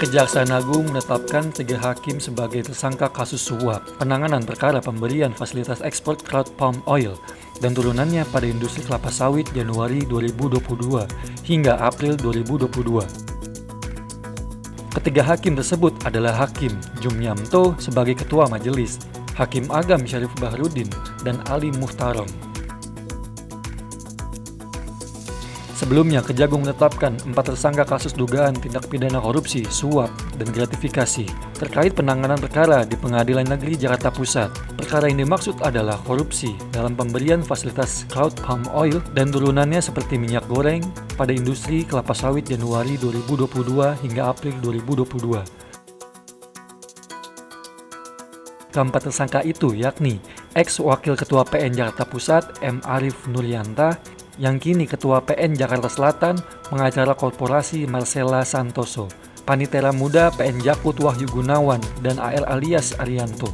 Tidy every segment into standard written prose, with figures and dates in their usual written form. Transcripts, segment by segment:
Kejaksaan Agung menetapkan 3 hakim sebagai tersangka kasus suap penanganan perkara pemberian fasilitas ekspor crude palm oil dan turunannya pada industri kelapa sawit Januari 2022 hingga April 2022. Ketiga hakim tersebut adalah Hakim Jumyamto sebagai Ketua Majelis, Hakim Agam Syarif Bahrudin, dan Ali Muhtarom. Sebelumnya, Kejagung menetapkan 4 tersangka kasus dugaan tindak pidana korupsi, suap, dan gratifikasi terkait penanganan perkara di Pengadilan Negeri Jakarta Pusat. Perkara yang dimaksud adalah korupsi dalam pemberian fasilitas crude palm oil dan turunannya seperti minyak goreng pada industri kelapa sawit Januari 2022 hingga April 2022. Keempat tersangka itu yakni ex-wakil Ketua PN Jakarta Pusat M. Arif Nuryanta, yang kini Ketua PN Jakarta Selatan pengacara korporasi Marcella Santoso, Panitera Muda PN Jakut Wahyu Gunawan, dan AL alias Arianto.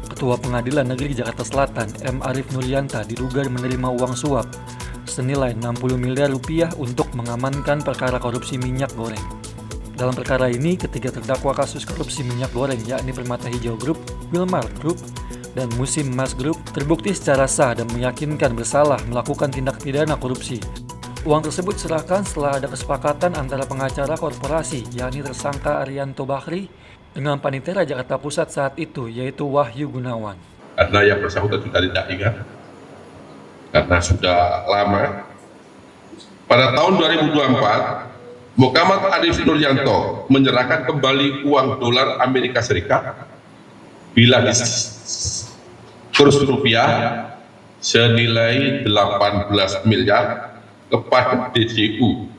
Ketua Pengadilan Negeri Jakarta Selatan M. Arif Nuryanta diduga menerima uang suap senilai 60 miliar rupiah untuk mengamankan perkara korupsi minyak goreng. Dalam perkara ini, ketiga terdakwa kasus korupsi minyak goreng yakni Permata Hijau Group, Wilmar Group, dan Musim Mas Group terbukti secara sah dan meyakinkan bersalah melakukan tindak pidana korupsi. Uang tersebut diserahkan setelah ada kesepakatan antara pengacara korporasi yakni tersangka Arianto Bahri dengan Panitera Jakarta Pusat saat itu yaitu Wahyu Gunawan. Karena yang bersangkutan sudah tidak ingat, karena sudah lama. Pada tahun 2024, Muhammad Arif Nuryanto menyerahkan kembali uang dolar Amerika Serikat bila kurs rupiah senilai 18 miliar kepada DJU,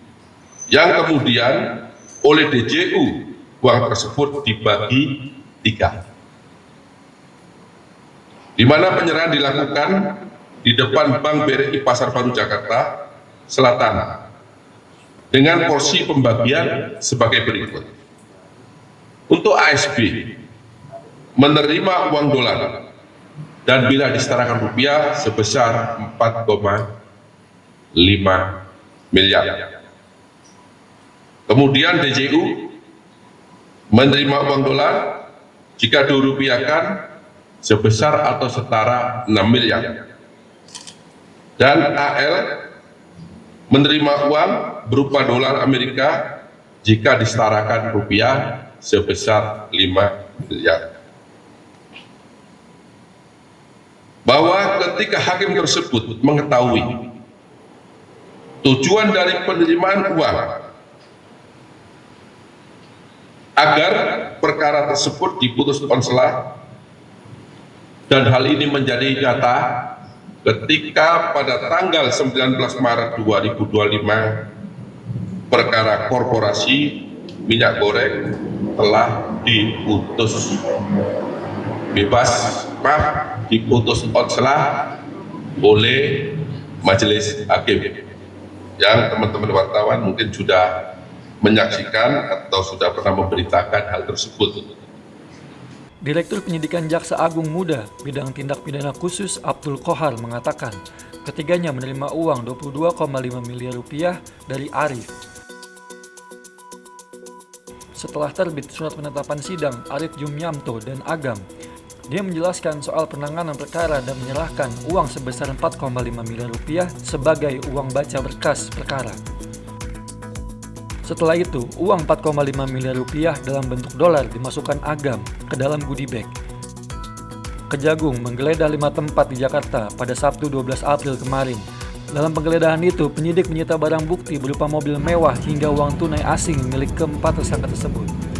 yang kemudian oleh DJU uang tersebut dibagi 3, di mana penyerahan dilakukan di depan Bank BRI Pasar Baru Jakarta Selatan dengan porsi pembagian sebagai berikut. Untuk ASB menerima uang dolar dan bila disetarakan rupiah sebesar 4,5 miliar. Kemudian DJU menerima uang dolar jika dirupiahkan sebesar atau setara 6 miliar. Dan AL menerima uang berupa dolar Amerika jika disetarakan rupiah sebesar 5 miliar. Bahwa ketika hakim tersebut mengetahui tujuan dari penerimaan uang agar perkara tersebut diputus konselah, dan hal ini menjadi nyata ketika pada tanggal 19 Maret 2025 perkara korporasi minyak goreng telah diputus diputus konselah oleh majelis hakim, yang teman-teman wartawan mungkin sudah menyaksikan atau sudah pernah memberitakan hal tersebut. Direktur Penyidikan Jaksa Agung Muda Bidang Tindak Pidana Khusus Abdul Qohar mengatakan ketiganya menerima uang 22,5 miliar rupiah dari Arif. Setelah terbit surat penetapan sidang Arif Jumyamto dan Agam, dia menjelaskan soal penanganan perkara dan menyerahkan uang sebesar 4,5 miliar rupiah sebagai uang baca berkas perkara. Setelah itu, uang 4,5 miliar rupiah dalam bentuk dolar dimasukkan Agam ke dalam goodie bag. Kejagung menggeledah 5 tempat di Jakarta pada Sabtu 12 April kemarin. Dalam penggeledahan itu, penyidik menyita barang bukti berupa mobil mewah hingga uang tunai asing milik keempat tersangka tersebut.